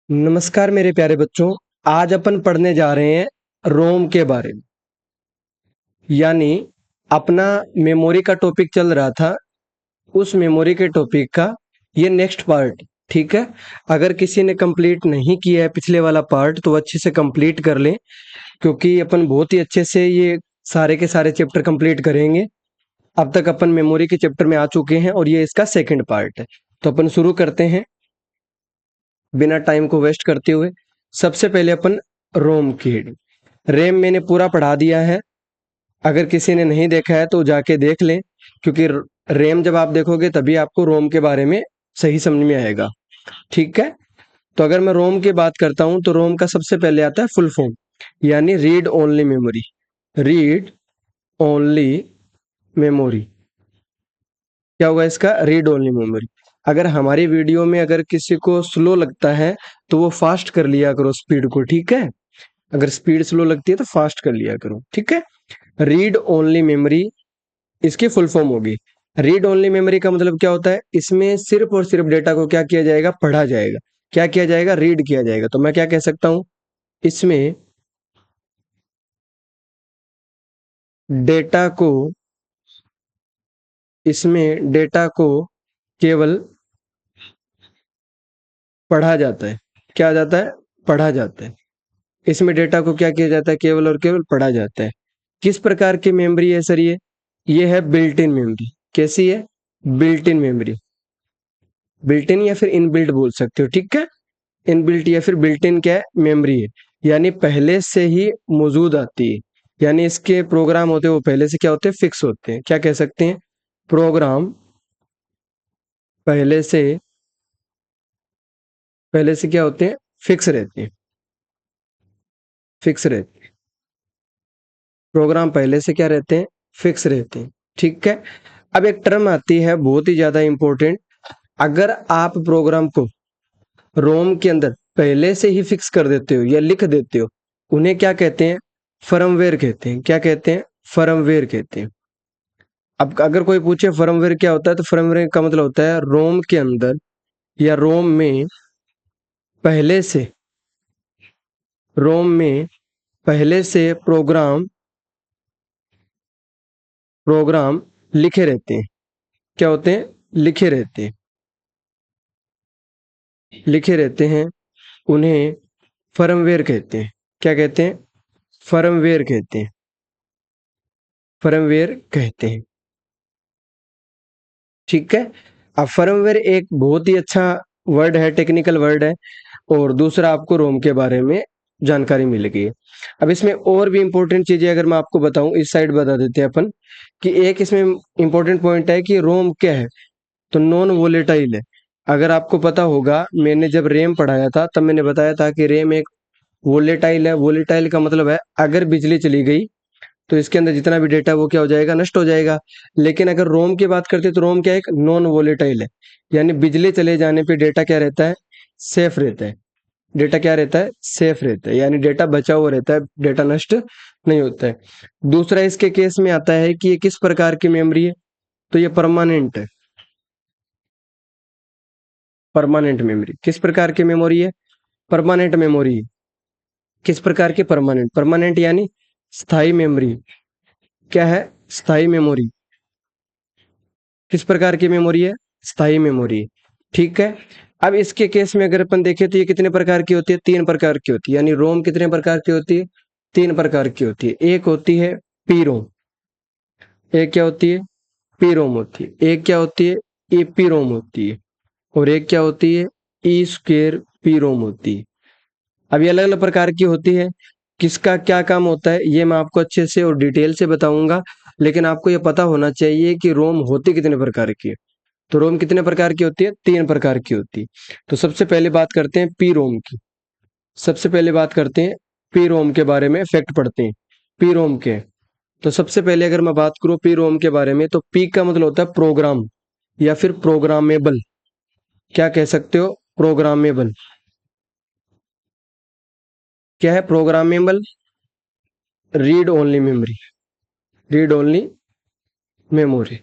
नमस्कार मेरे प्यारे बच्चों। आज अपन पढ़ने जा रहे हैं रोम के बारे में। यानी अपना मेमोरी का टॉपिक चल रहा था, उस मेमोरी के टॉपिक का ये नेक्स्ट पार्ट। ठीक है, अगर किसी ने कंप्लीट नहीं किया है पिछले वाला पार्ट तो अच्छे से कंप्लीट कर लें, क्योंकि अपन बहुत ही अच्छे से ये सारे के सारे चैप्टर कंप्लीट करेंगे। अब तक अपन मेमोरी के चैप्टर में आ चुके हैं और ये इसका सेकंड पार्ट है। तो अपन शुरू करते हैं बिना टाइम को वेस्ट करते हुए। सबसे पहले अपन रोम की रैम मैंने पूरा पढ़ा दिया है। अगर किसी ने नहीं देखा है तो जाके देख लें, क्योंकि रैम जब आप देखोगे तभी आपको रोम के बारे में सही समझ में आएगा। ठीक है, तो अगर मैं रोम की बात करता हूं तो रोम का सबसे पहले आता है फुल फॉर्म, यानी read only memory. Read only memory क्या होगा इसका? Read only memory. अगर हमारी वीडियो में अगर किसी को स्लो लगता है तो वो फास्ट कर लिया करो स्पीड को। ठीक है, अगर स्पीड स्लो लगती है तो फास्ट कर लिया करो। ठीक है, रीड ओनली मेमोरी इसकी फुल फॉर्म होगी। रीड ओनली मेमोरी का मतलब क्या होता है? इसमें सिर्फ और सिर्फ डेटा को क्या किया जाएगा? पढ़ा जाएगा। क्या किया जाएगा? रीड किया जाएगा। तो मैं क्या कह सकता हूं, इसमें डेटा को इसमें डेटा को केवल पढ़ा जाता है। क्या जाता है? पढ़ा जाता है। इसमें डेटा को क्या किया जाता है? केवल और केवल पढ़ा जाता है। किस प्रकार की मेमोरी है सर ये है बिल्ट इन मेमोरी। कैसी है? Built in memory. Built in या फिर इनबिल्ट बोल सकते हो। ठीक है, इनबिल्ट या फिर बिल्ट इन क्या है? मेमोरी है, यानी पहले से ही मौजूद आती है। यानी इसके प्रोग्राम होते हैं वो पहले से क्या होते हैं? फिक्स होते हैं। क्या कह सकते हैं? प्रोग्राम पहले से क्या होते हैं? फिक्स रहते हैं। फिक्स रहते हैं। प्रोग्राम पहले से क्या रहते हैं? फिक्स रहते हैं। ठीक है, अब एक टर्म आती है बहुत ही ज्यादा इंपॉर्टेंट। अगर आप प्रोग्राम को रोम के अंदर पहले से ही फिक्स कर देते हो या लिख देते हो, उन्हें क्या कहते हैं? फर्मवेयर कहते हैं। क्या कहते हैं? फर्मवेयर कहते हैं। अब अगर कोई पूछे फर्मवेयर क्या होता है, तो फर्मवेयर का मतलब होता है रोम के अंदर या पहले से रोम में पहले से प्रोग्राम लिखे रहते हैं। क्या होते हैं? लिखे रहते हैं। लिखे रहते हैं, उन्हें फर्मवेयर कहते हैं। क्या कहते हैं? फर्मवेयर कहते हैं। फर्मवेयर कहते हैं। ठीक है, अब फर्मवेयर एक बहुत ही अच्छा वर्ड है, टेक्निकल वर्ड है। और दूसरा आपको रोम के बारे में जानकारी मिल गई है। अब इसमें और भी इंपॉर्टेंट चीजें अगर मैं आपको बताऊं, इस साइड बता देते हैं अपन कि एक इसमें इंपॉर्टेंट पॉइंट है कि रोम क्या है, तो नॉन वोलेटाइल है। अगर आपको पता होगा, मैंने जब रैम पढ़ाया था तब मैंने बताया था कि रैम एक वोलेटाइल है। वोलेटाइल का मतलब है अगर बिजली चली गई तो इसके अंदर जितना भी डेटा वो क्या हो जाएगा? नष्ट हो जाएगा। लेकिन अगर रोम की बात करते हैं तो रोम क्या है? एक नॉन वोलेटाइल है, यानी बिजली चले जाने पे डेटा क्या रहता है? सेफ रहता है। डेटा क्या रहता है? सेफ रहता है, यानी डेटा बचा हुआ रहता है, डेटा नष्ट नहीं होता है। दूसरा इसके केस में आता है कि ये किस प्रकार की मेमोरी है, तो ये परमानेंट है। परमानेंट मेमोरी किस प्रकार की मेमोरी है? Permanent memory. किस प्रकार की? परमानेंट। परमानेंट यानी स्थायी मेमोरी। क्या है? स्थायी मेमोरी। किस प्रकार की मेमोरी है? स्थायी मेमोरी। ठीक है, अब इसके केस में अगर अपन देखें तो ये कितने प्रकार की होती है? 3 प्रकार की होती है। यानी रोम कितने प्रकार की होती है? 3 प्रकार की होती है। एक होती है पी रोम। एक क्या होती है? पी रोम होती है। एक क्या होती है? ईपी रोम होती है। और एक क्या होती है? ई स्क्वेयर पी रोम होती है। अब ये अलग अलग प्रकार की होती है। किसका क्या काम होता है ये मैं आपको अच्छे से और डिटेल से बताऊंगा, लेकिन आपको ये पता होना चाहिए कि रोम होती कितने प्रकार की है। तो रोम कितने प्रकार की होती है? 3 प्रकार की होती है। तो सबसे पहले बात करते हैं पी रोम की। सबसे पहले बात करते हैं पी रोम के बारे में, फैक्ट पढ़ते हैं पी रोम के। तो सबसे पहले अगर मैं बात करूं पी रोम के बारे में, तो पी का मतलब होता है प्रोग्राम या फिर प्रोग्रामेबल। क्या कह सकते हो? प्रोग्रामेबल। क्या है? Programmable read only memory. Read only memory.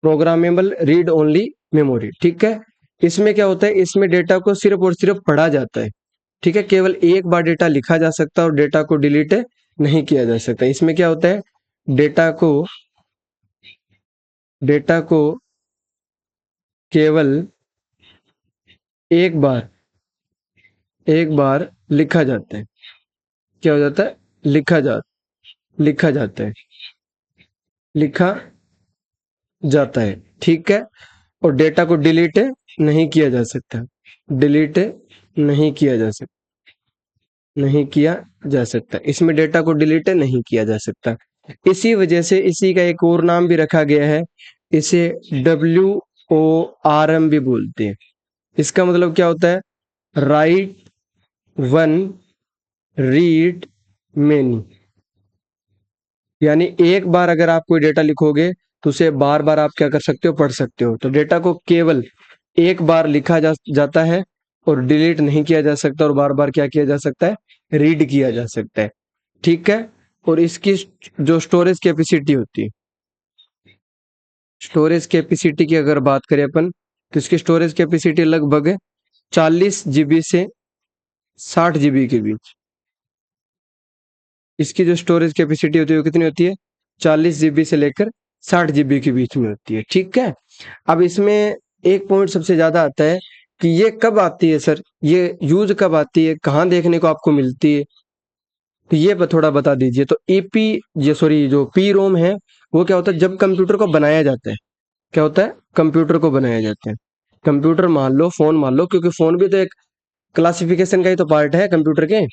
Programmable read only memory. ठीक है, इसमें क्या होता है, इसमें डेटा को सिर्फ और सिर्फ पढ़ा जाता है। ठीक है, केवल एक बार डेटा लिखा जा सकता है और डेटा को डिलीट नहीं किया जा सकता। इसमें क्या होता है, डेटा को डेटा को केवल एक बार लिखा जाता है। क्या हो जाता है, लिखा जाता है, लिखा जाता है। ठीक है, और डेटा को डिलीट नहीं किया जा सकता, डिलीट नहीं किया जा सकता, नहीं किया जा सकता। इसमें डेटा को डिलीट नहीं किया जा सकता। इसी वजह से इसी का एक और नाम भी रखा गया है, इसे WORM भी बोलते हैं। इसका मतलब क्या होता है, राइट वन रीड मेनी। यानी एक बार अगर आप कोई डेटा लिखोगे तो उसे बार बार आप क्या कर सकते हो, पढ़ सकते हो। तो डेटा को केवल एक बार लिखा जाता है और डिलीट नहीं किया जा सकता, और बार बार क्या किया जा सकता है, रीड किया जा सकता है। ठीक है, और इसकी जो स्टोरेज कैपेसिटी होती है, स्टोरेज कैपेसिटी की अगर बात करें अपन, तो इसकी स्टोरेज कैपेसिटी लगभग 40 GB से 60 GB के बीच। इसकी जो स्टोरेज कैपेसिटी होती है वो कितनी होती है, 40 GB से लेकर 60 GB के बीच में होती है। ठीक है, अब इसमें एक पॉइंट सबसे ज्यादा आता है कि ये कब आती है सर, ये यूज कब आती है, कहाँ देखने को आपको मिलती है, तो ये थोड़ा बता दीजिए। तो ईपी, ये सॉरी, जो पी रोम है वो क्या होता है, जब कंप्यूटर को बनाया जाता है, क्या होता है, कंप्यूटर को बनाया जाता है। कंप्यूटर मान लो, फोन मान लो, क्योंकि फोन भी तो एक क्लासिफिकेशन का ही तो पार्ट है कंप्यूटर के।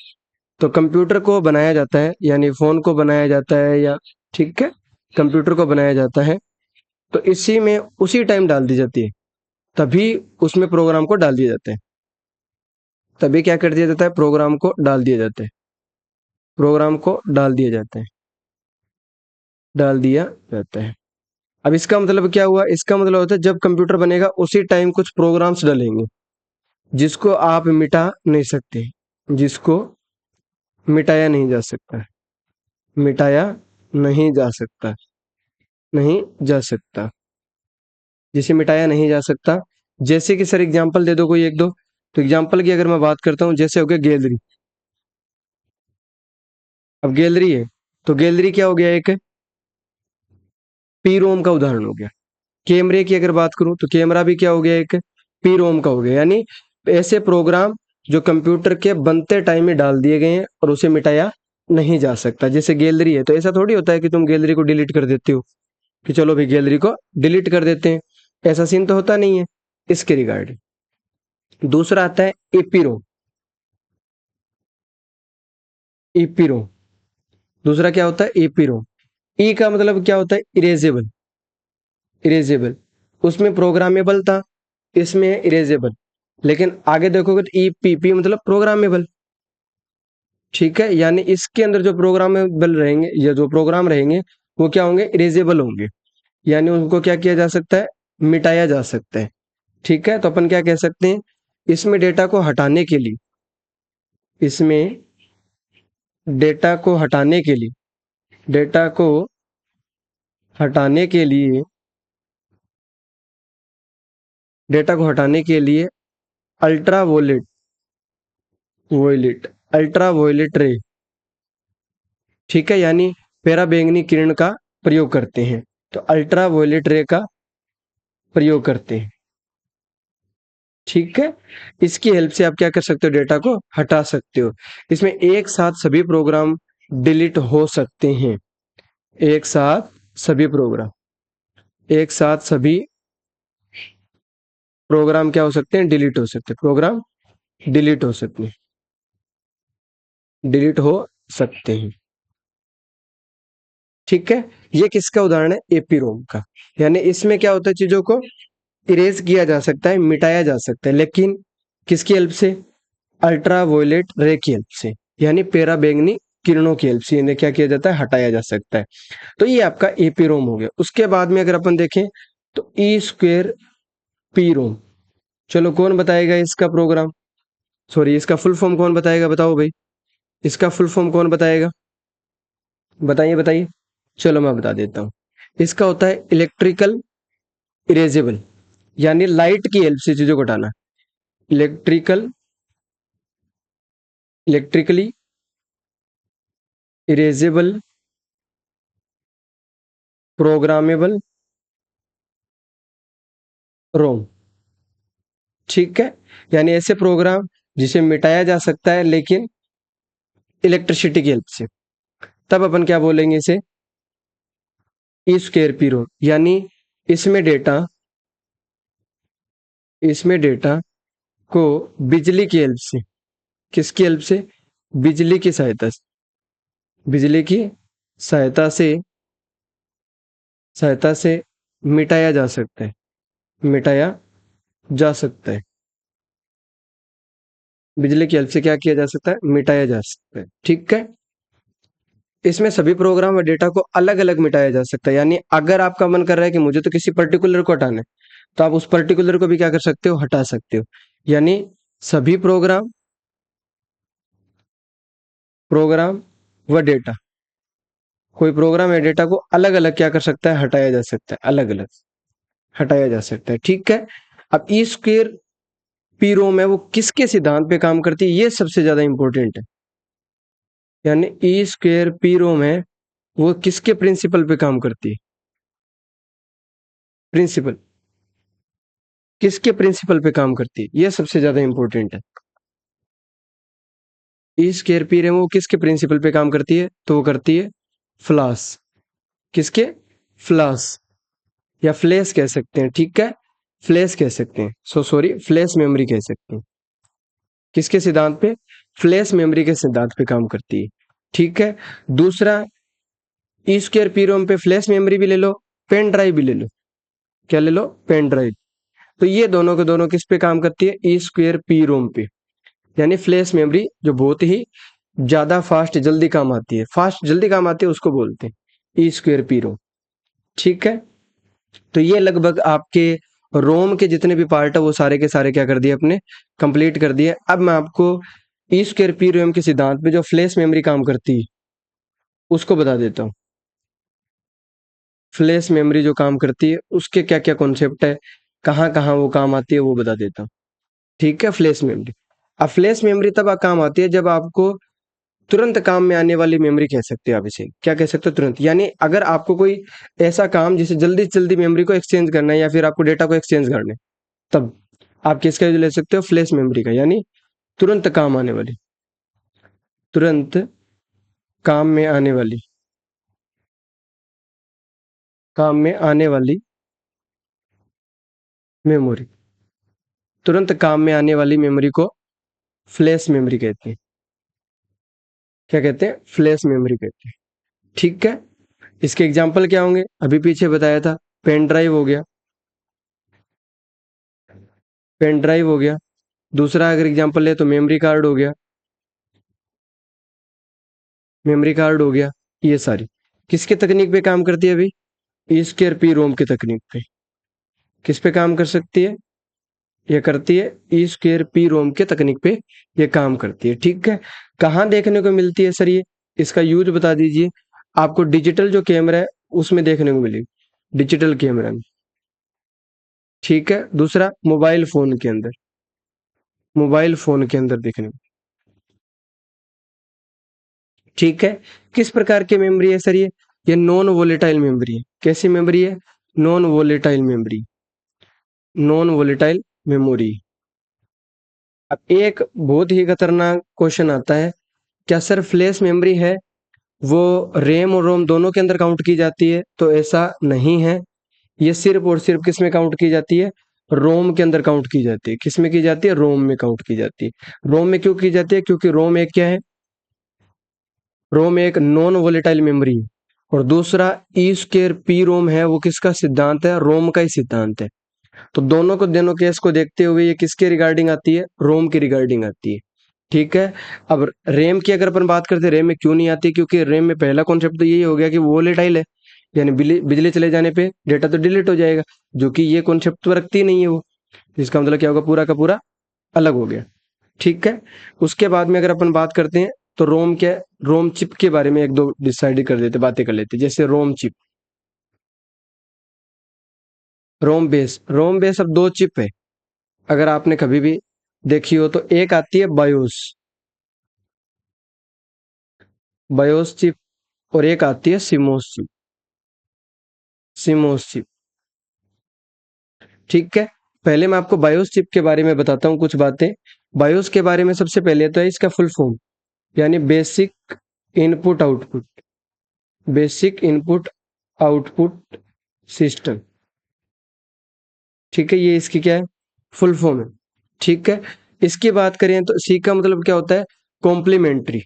तो कंप्यूटर को बनाया जाता है, यानी फोन को बनाया जाता है, या ठीक है, कंप्यूटर को बनाया जाता है, तो इसी में उसी टाइम डाल दी जाती है, तभी उसमें प्रोग्राम को डाल दिया जाता है। तभी क्या कर दिया जाता है, प्रोग्राम को डाल दिया जाता है, प्रोग्राम को डाल दिया जाता है, डाल दिया जाता है। अब इसका मतलब क्या हुआ, इसका मतलब होता है जब कंप्यूटर बनेगा उसी टाइम कुछ प्रोग्राम्स डलेंगे जिसको आप मिटा नहीं सकते, जिसको मिटाया नहीं जा सकता, मिटाया नहीं जा सकता, नहीं जा सकता, जिसे मिटाया नहीं जा सकता। जैसे कि सर एग्जांपल दे दो कोई एक दो। तो एग्जांपल की अगर मैं बात करता हूँ, जैसे हो गया गैलरी। अब गैलरी है, तो गैलरी क्या हो गया, एक पी रोम का उदाहरण हो गया। कैमरे की अगर बात करूं तो कैमरा भी क्या हो गया, एक पी रोम का हो गया। यानी ऐसे प्रोग्राम जो कंप्यूटर के बनते टाइम में डाल दिए गए हैं और उसे मिटाया नहीं जा सकता। जैसे गैलरी है, तो ऐसा थोड़ी होता है कि तुम गैलरी को डिलीट कर देते हो कि चलो भाई गैलरी को डिलीट कर देते हैं, ऐसा सीन तो होता नहीं है इसके रिगार्डिंग। दूसरा आता है एपीरो, एपीरो। दूसरा क्या होता है, एपीरो। ई का मतलब क्या होता है, इरेजेबल, इरेजेबल। उसमें प्रोग्रामेबल था, इसमें इरेजेबल। लेकिन आगे देखोगे तो ई पी पी मतलब प्रोग्रामेबल। ठीक है, यानी इसके अंदर जो प्रोग्रामेबल रहेंगे या जो प्रोग्राम रहेंगे वो क्या होंगे, इरेजेबल होंगे। यानी उनको क्या किया जा सकता है, मिटाया जा सकता है। ठीक है, तो अपन क्या कह सकते हैं, इसमें डेटा को हटाने के लिए, इसमें डेटा को हटाने के लिए, डेटा को हटाने के लिए, डेटा को हटाने के लिए अल्ट्रा वोलेट, वोयलेट, अल्ट्रा वोयलेट रे, ठीक है, यानी पैरा बैंगनी किरण का प्रयोग करते हैं। तो अल्ट्रा वोयलेट रे का प्रयोग करते हैं। ठीक है, इसकी हेल्प से आप क्या कर सकते हो, डेटा को हटा सकते हो। इसमें एक साथ सभी प्रोग्राम डिलीट हो सकते हैं, एक साथ सभी प्रोग्राम, एक साथ सभी प्रोग्राम क्या हो सकते हैं, डिलीट हो सकते हैं, प्रोग्राम डिलीट हो सकते हैं, डिलीट हो सकते हैं। ठीक है, ये किसका उदाहरण है, एपी रोम का। यानी इसमें क्या होता है, चीजों को इरेज किया जा सकता है, मिटाया जा सकता है, लेकिन किसकी हेल्प से, अल्ट्रा वायलेट रे की हेल्प से, यानी पेरा बैंगनी किरणों की हेल्प से इन्हें क्या किया जाता है, हटाया जा सकता है। तो ये आपका एपी रोम हो गया। उसके बाद में अगर अपन देखें तो ई स्क्वेयर पी रोम। चलो कौन बताएगा इसका प्रोग्राम, सॉरी इसका फुल फॉर्म कौन बताएगा, बताओ भाई, इसका फुल फॉर्म कौन बताएगा, बताइए बताइए। चलो मैं बता देता हूँ, इसका होता है इलेक्ट्रिकल इरेजेबल, यानी लाइट की हेल्प से चीजों को हटाना। इलेक्ट्रिकली इरेजेबल प्रोग्रामेबल रोम। ठीक है, यानी ऐसे प्रोग्राम जिसे मिटाया जा सकता है लेकिन इलेक्ट्रिसिटी की हेल्प से, तब अपन क्या बोलेंगे इसे, ई स्क्वेयर पी रोम। यानी इसमें डेटा इसमें डेटा को बिजली की हेल्प से, किसकी हेल्प से, बिजली की सहायता से, बिजली की सहायता से सहायता से मिटाया जा सकता है, मिटाया जा सकता है। बिजली की हेल्प से क्या किया जा सकता है, मिटाया जा सकता है। ठीक है, इसमें सभी प्रोग्राम और डेटा को अलग अलग मिटाया जा सकता है। यानी अगर आपका मन कर रहा है कि मुझे तो किसी पर्टिकुलर को हटाना है, तो आप उस पर्टिकुलर को भी क्या कर सकते हो, हटा सकते हो। यानी सभी प्रोग्राम व डेटा, कोई प्रोग्राम या डेटा को अलग अलग क्या कर सकता है, हटाया जा सकता है, अलग अलग हटाया जा सकता है। ठीक है, अब ई स्क्वेयर पी रोम है वो किसके सिद्धांत पे काम करती है, ये सबसे ज्यादा इंपॉर्टेंट है। यानी ई स्क्वेयर पी रोम है वो किसके प्रिंसिपल पे काम करती है, प्रिंसिपल, किसके प्रिंसिपल पे काम करती है, ये सबसे ज्यादा इंपॉर्टेंट है। ई स्क्वेयर पी रोम वो किसके प्रिंसिपल पे काम करती है, तो वो करती है फ्लास, किसके, फ्लास या फ्लैश कह सकते हैं। ठीक है, फ्लैश कह सकते हैं, सॉरी फ्लैश मेमोरी कह सकते हैं। किसके सिद्धांत पे, फ्लैश मेमोरी के सिद्धांत पे काम करती है। ठीक है, दूसरा, ई स्क्वेयर पी रोम पे फ्लैश मेमोरी भी ले लो, पेन ड्राइव भी ले लो, क्या ले लो, पेन ड्राइव। तो ये दोनों के दोनों किस पे काम करती है, ई स्क्वेयर पी रोम पे। यानी फ्लैश मेमोरी जो बहुत ही ज्यादा फास्ट जल्दी काम आती है, फास्ट जल्दी काम आती है, उसको बोलते हैं ई स्क्वेयर पी रोम। ठीक है, तो ये लगभग आपके रोम के जितने भी पार्ट है वो सारे के सारे क्या कर दिए अपने, कंप्लीट कर दिए। अब मैं आपको ई स्क्वेयर पी रोम के सिद्धांत पे जो फ्लैश मेमोरी काम करती है उसको बता देता हूँ। फ्लैश मेमोरी जो काम करती है उसके क्या क्या कॉन्सेप्ट है, कहाँ कहाँ वो काम आती है, वो बता देता हूँ। ठीक है, फ्लैश मेमोरी, अब फ्लैश मेमोरी तब काम आती है जब आपको तुरंत काम में आने वाली मेमोरी कह सकते हो आप इसे, क्या कह सकते हो, तुरंत। यानी अगर आपको कोई ऐसा काम जिसे जल्दी से जल्दी मेमोरी को एक्सचेंज करना है या फिर आपको डेटा को एक्सचेंज करना है, तब आप किसका यूज ले सकते हो, फ्लैश मेमोरी का। यानी तुरंत काम आने वाली, तुरंत काम में आने वाली, काम में आने वाली मेमोरी, तुरंत काम में आने वाली मेमोरी को फ्लैश मेमोरी कहते हैं। क्या कहते हैं, फ्लैश मेमोरी कहते हैं। ठीक है, इसके एग्जाम्पल क्या होंगे, अभी पीछे बताया था, पेन ड्राइव हो गया, पेन ड्राइव हो गया। दूसरा अगर एग्जाम्पल ले तो मेमोरी कार्ड हो गया, मेमोरी कार्ड हो गया। ये सारी किसके तकनीक पे काम करती है अभी, ई स्क्वायर पी रोम की तकनीक पे। किस पे काम कर सकती है, ये करती है ई स्क्वायर पी रोम के तकनीक पे ये काम करती है। ठीक है, कहाँ देखने को मिलती है सर ये, इसका यूज बता दीजिए। आपको डिजिटल जो कैमरा है उसमें देखने को मिलेगी, डिजिटल कैमरा में। ठीक है, दूसरा मोबाइल फोन के अंदर, मोबाइल फोन के अंदर देखने को। ठीक है, किस प्रकार की मेमोरी है सर ये नॉन वोलेटाइल मेमोरी है। कैसी मेमोरी है, non volatile memory, non volatile memory. अब एक बहुत ही खतरनाक क्वेश्चन आता है, क्या सर फ्लैश मेमोरी है वो रैम और रोम दोनों के अंदर काउंट की जाती है, तो ऐसा नहीं है। ये सिर्फ और सिर्फ किस में काउंट की जाती है, रोम के अंदर काउंट की जाती है। किस में की जाती है, रोम में काउंट की जाती है। रोम में क्यों की जाती है, क्योंकि रोम एक क्या है, रोम एक नॉन वोलेटाइल मेमोरी है। और दूसरा ई स्क्वायर पी रोम है वो किसका सिद्धांत है, रोम का ही सिद्धांत है। तो दोनों को, दोनों केस को देखते हुए ये किसके रिगार्डिंग आती है, रोम की रिगार्डिंग आती है। ठीक है, अब रैम की अगर अपन बात करते हैं, रैम में क्यों नहीं आती, क्योंकि रैम में पहला कॉन्सेप्ट तो यही हो गया कि वो वोलेटाइल है, यानी बिजली चले जाने पे डेटा तो डिलीट हो जाएगा, जो कि ये कॉन्सेप्ट तो रखती नहीं है वो। इसका मतलब क्या होगा, पूरा का पूरा अलग हो गया। ठीक है, उसके बाद में अगर अपन बात करते हैं तो रोम क्या, रोम चिप के बारे में एक दो डिसाइड कर लेते, बातें कर लेते, जैसे रोम चिप। रोम बेस अब दो चिप है, अगर आपने कभी भी देखी हो तो। एक आती है बायोस चिप, और एक आती है सिमोस चिप। ठीक है, पहले मैं आपको बायोस चिप के बारे में बताता हूँ कुछ बातें। बायोस के बारे में सबसे पहले तो है इसका फुल फॉर्म, यानी input output basic input output system. ठीक है, ये इसकी क्या है, फुल फॉर्म है। ठीक है, इसकी बात करें तो सी का मतलब क्या होता है, कॉम्प्लीमेंट्री।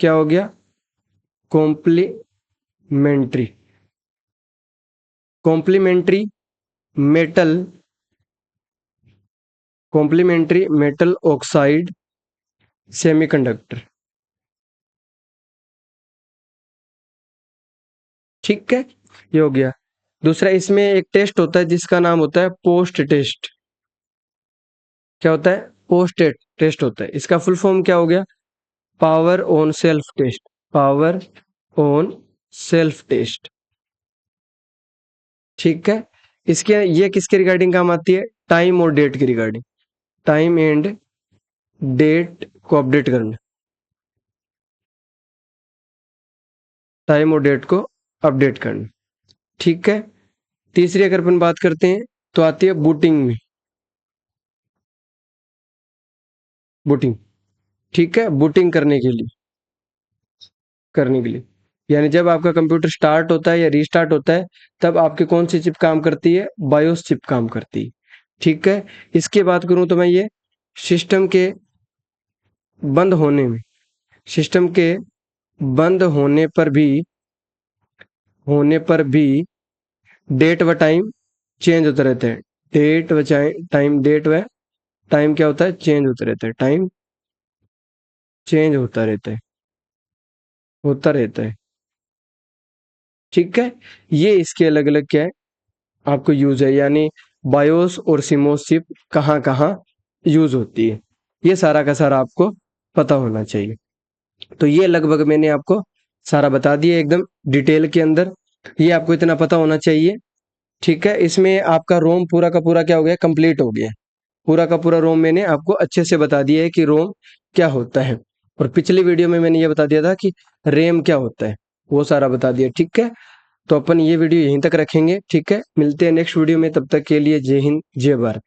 क्या हो गया, complementary. Complementary metal complementary metal oxide semiconductor. ठीक है, ये हो गया। दूसरा, इसमें एक टेस्ट होता है जिसका नाम होता है पोस्ट टेस्ट। क्या होता है, पोस्ट टेस्ट होता है। इसका फुल फॉर्म क्या हो गया, power on self test. Power on self test. ठीक है, इसके ये किसके रिगार्डिंग काम आती है, टाइम और डेट की रिगार्डिंग। टाइम एंड डेट को अपडेट करना। टाइम और डेट को अपडेट करना। ठीक है, तीसरी अगर अपन बात करते हैं तो आती है बूटिंग में। बूटिंग, ठीक है, बूटिंग करने के लिए यानी जब आपका कंप्यूटर स्टार्ट होता है या रीस्टार्ट होता है, तब आपकी कौन सी चिप काम करती है, बायोस चिप काम करती है। ठीक है, इसकी बात करूं तो मैं ये सिस्टम के बंद होने में सिस्टम के बंद होने पर भी डेट व टाइम चेंज होते रहते हैं। डेट व टाइम क्या होता है, चेंज होते रहते हैं। टाइम चेंज होता रहता है। ठीक है, ये इसके अलग अलग क्या है, आपको यूज है, यानी बायोस और सिमोस चिप कहाँ कहाँ यूज होती है, ये सारा का सारा आपको पता होना चाहिए। तो ये लगभग मैंने आपको सारा बता दिया एकदम डिटेल के अंदर, ये आपको इतना पता होना चाहिए। ठीक है, इसमें आपका रोम पूरा का पूरा क्या हो गया, कंप्लीट हो गया। पूरा का पूरा रोम मैंने आपको अच्छे से बता दिया है कि रोम क्या होता है। और पिछली वीडियो में मैंने ये बता दिया था कि रैम क्या होता है, वो सारा बता दिया। ठीक है, तो अपन ये वीडियो यहीं तक रखेंगे। ठीक है, मिलते हैं नेक्स्ट वीडियो में, तब तक के लिए जय हिंद जय भारत।